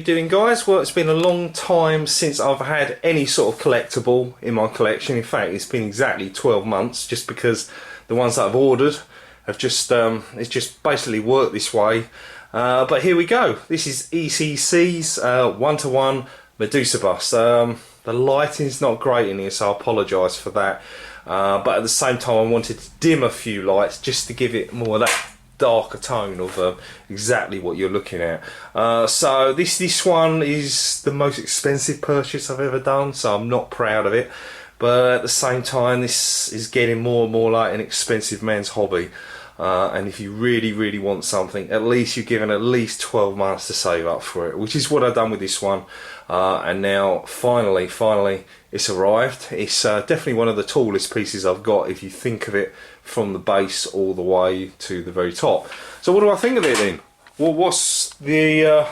you doing, guys? Well, it's been a long time since I've had any sort of collectible in my collection. In fact, it's been exactly 12 months, just because the ones that I've ordered have just it's just basically worked this way. But here we go. This is ECC's 1-to-1 Medusa bust. The lighting's not great in here, so I apologise for that. But at the same time, I wanted to dim a few lights just to give it more of that darker tone of exactly what you're looking at. So this one is the most expensive purchase I've ever done, so I'm not proud of it, but at the same time this is getting more and more like an expensive man's hobby, and if you really want something, at least you're given at least 12 months to save up for it, which is what I've done with this one. And now finally it's arrived. It's definitely one of the tallest pieces I've got, if you think of it from the base all the way to the very top. So what do I think of it then? Well, what's the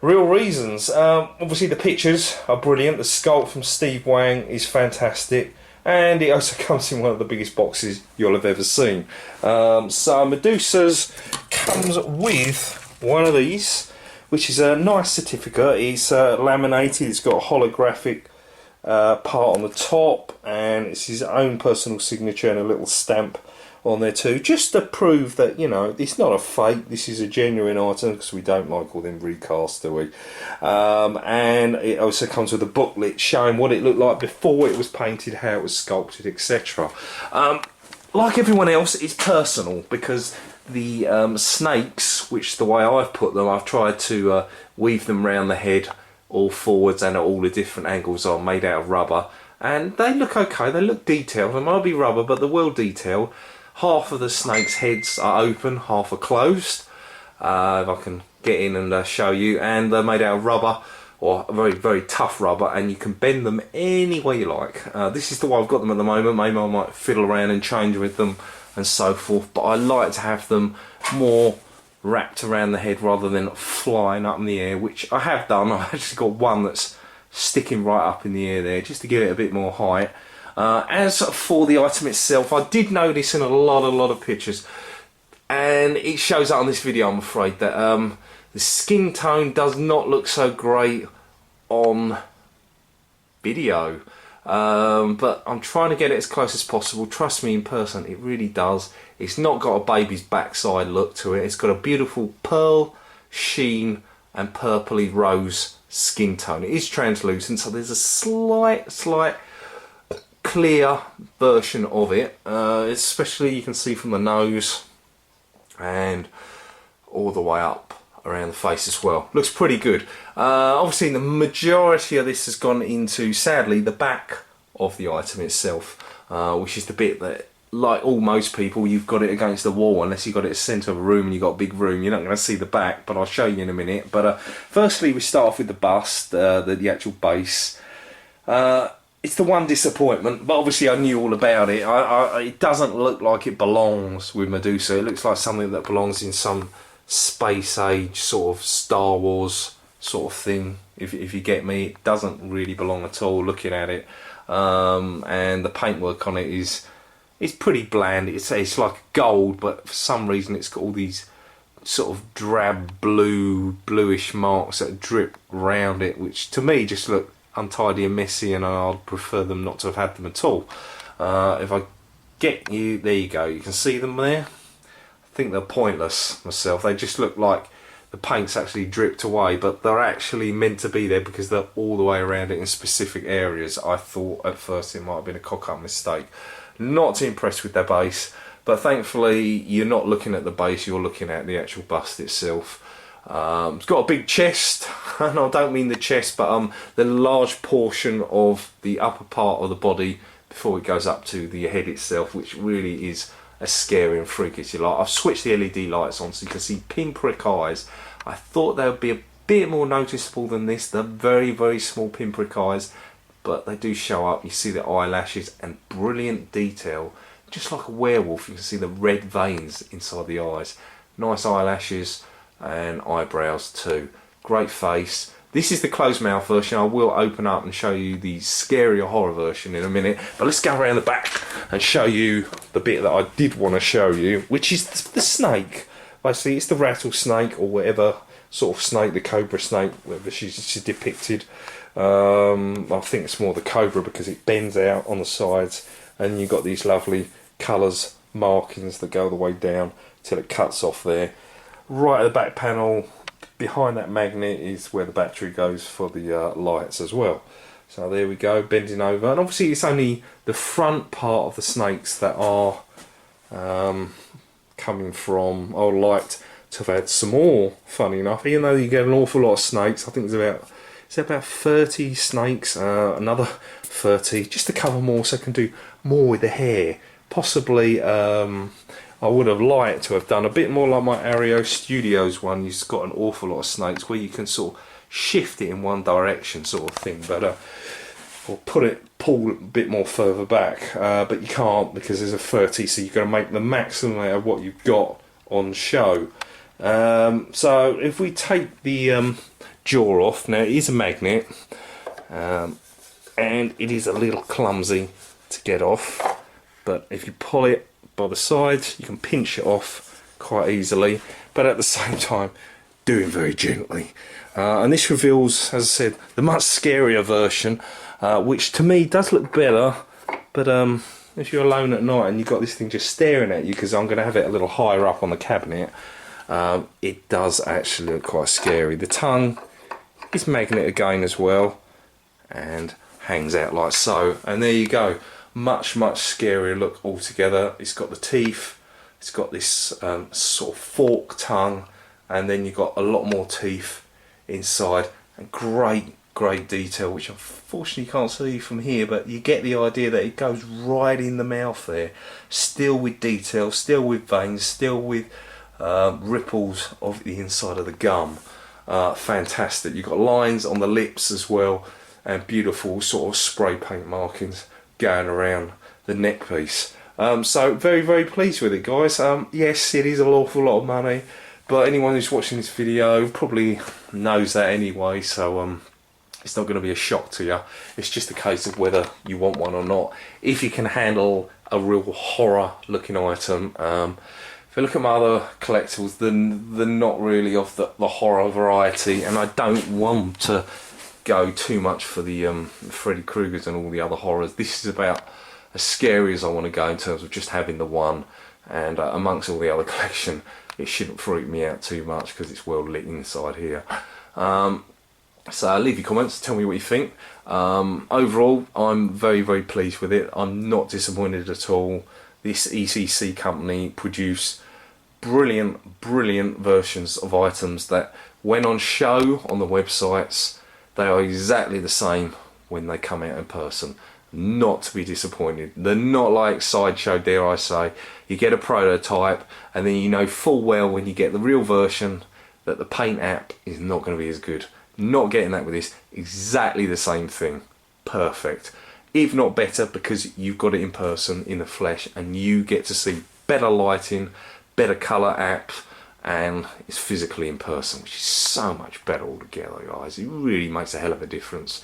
real reasons? Obviously the pictures are brilliant. The sculpt from Steve Wang is fantastic, and it also comes in one of the biggest boxes you'll have ever seen. So Medusa's comes with one of these, which is a nice certificate. It's laminated, it's got a holographic part on the top, and it's his own personal signature and a little stamp on there too, just to prove that, you know, it's not a fake, this is a genuine item, because we don't like all them recasts, do we? And it also comes with a booklet showing what it looked like before it was painted, how it was sculpted, etc. Like everyone else, it's personal, because the snakes, which the way I've put them, I've tried to weave them round the head all forwards and at all the different angles, are made out of rubber, and they look okay, they look detailed. They might be rubber, but they're well detailed. Half of the snake's heads are open, half are closed, if I can get in and show you, and they're made out of rubber, or very tough rubber, and you can bend them any way you like. This is the way I've got them at the moment. Maybe I might fiddle around and change with them and so forth, but I like to have them more wrapped around the head rather than flying up in the air, which I have done. I've actually got one that's sticking right up in the air there, just to give it a bit more height. As for the item itself, I did notice in a lot of pictures, and it shows up on this video, I'm afraid, that the skin tone does not look so great on video. But I'm trying to get it as close as possible. Trust me, in person it really does. It's not got a baby's backside look to it. It's got a beautiful pearl sheen and purpley rose skin tone. It is translucent, so there's a slight clear version of it, especially you can see from the nose and all the way up around the face as well. Looks pretty good. Obviously the majority of this has gone into, sadly, the back of the item itself, which is the bit that, like all most people, you've got it against the wall. Unless you've got it at the centre of a room and you've got a big room, you're not going to see the back, but I'll show you in a minute. But firstly, we start off with the bust, the actual base. It's the one disappointment, but obviously I knew all about it. It doesn't look like it belongs with Medusa. It looks like something that belongs in some space age sort of Star Wars sort of thing, if you get me. It doesn't really belong at all, looking at it. And the paintwork on it is pretty bland. It's like gold, but for some reason it's got all these sort of drab bluish marks that drip around it, which to me just look untidy and messy, and I'd prefer them not to have had them at all. If I get you, there you go, you can see them there. I think they're pointless myself. They just look like the paint's actually dripped away, but they're actually meant to be there because they're all the way around it in specific areas. I thought at first it might have been a cock-up mistake. Not too impressed with their base, but thankfully you're not looking at the base, you're looking at the actual bust itself. It's got a big chest, and I don't mean the chest, but the large portion of the upper part of the body before it goes up to the head itself, which really is as scary and freaky as you like. I've switched the LED lights on so you can see pinprick eyes. I thought they would be a bit more noticeable than this. They're very small pinprick eyes, but they do show up. You see the eyelashes and brilliant detail, just like a werewolf. You can see the red veins inside the eyes. Nice eyelashes and eyebrows too. Great face. This is the closed mouth version. I will open up and show you the scarier horror version in a minute, but let's go around the back and show you the bit that I did want to show you, which is the snake. Basically it's the rattlesnake, or whatever sort of snake, the cobra snake, whether she's depicted. I think it's more the cobra because it bends out on the sides, and you've got these lovely colours, markings that go the way down till it cuts off there. Right at the back panel, behind that magnet, is where the battery goes for the lights as well. So there we go, bending over, and obviously it's only the front part of the snakes that are coming from. I would like to have had some more, funny enough, even though you get an awful lot of snakes. I think there's about 30 snakes, another 30, just to cover more so I can do more with the hair. Possibly I would have liked to have done a bit more like my Aereo Studios one. You've got an awful lot of snakes where you can sort of shift it in one direction sort of thing, but or pull a bit more further back, but you can't because there's a 30, so you've got to make the maximum out of what you've got on show. So if we take the jaw off, now it is a magnet, and it is a little clumsy to get off, but if you pull it by the sides you can pinch it off quite easily, but at the same time doing very gently. And this reveals, as I said, the much scarier version, which to me does look better, but if you're alone at night and you've got this thing just staring at you, because I'm going to have it a little higher up on the cabinet, it does actually look quite scary. The tongue is magnet again as well, and hangs out like so, and there you go. Much scarier look altogether. It's got the teeth, it's got this sort of fork tongue, and then you've got a lot more teeth inside, and great detail, which unfortunately you can't see from here, but you get the idea that it goes right in the mouth there, still with detail, still with veins, still with ripples of the inside of the gum. Fantastic. You've got lines on the lips as well, and beautiful sort of spray paint markings going around the neck piece. So very pleased with it, guys. Yes, it is an awful lot of money, but anyone who's watching this video probably knows that anyway, so it's not going to be a shock to you. It's just a case of whether you want one or not. If you can handle a real horror looking item, if you look at my other collectibles, then they're not really of the horror variety, and I don't want to go too much for the Freddy Kruegers and all the other horrors. This is about as scary as I want to go in terms of just having the one, and amongst all the other collection it shouldn't freak me out too much because it's well lit inside here. So leave your comments, tell me what you think. Overall I'm very pleased with it. I'm not disappointed at all. This ECC company produce brilliant versions of items that when on show on the websites, they are exactly the same when they come out in person. Not to be disappointed. They're not like Sideshow, dare I say. You get a prototype and then you know full well when you get the real version that the paint app is not going to be as good. Not getting that with this. Exactly the same thing. Perfect. If not better, because you've got it in person, in the flesh, and you get to see better lighting, better colour app, and it's physically in person, which is so much better altogether, guys. It really makes a hell of a difference.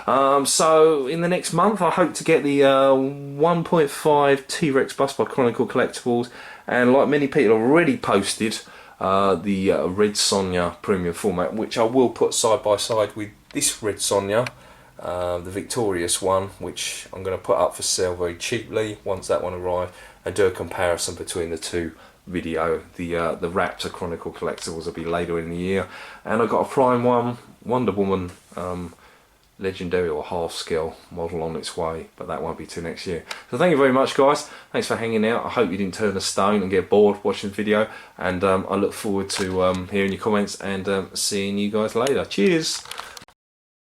So in the next month I hope to get the 1.5 T-Rex bust by Chronicle Collectables, and like many people already posted, the Red Sonja premium format, which I will put side by side with this Red Sonja, the Victorious one, which I'm going to put up for sale very cheaply once that one arrives, and do a comparison between the two video. The Raptor Chronicle Collectables will be later in the year, and I've got a prime one, Wonder Woman legendary or half scale model on its way, but that won't be till next year. So thank you very much, guys. Thanks for hanging out. I hope you didn't turn a stone and get bored watching the video, and I look forward to hearing your comments and seeing you guys later. Cheers.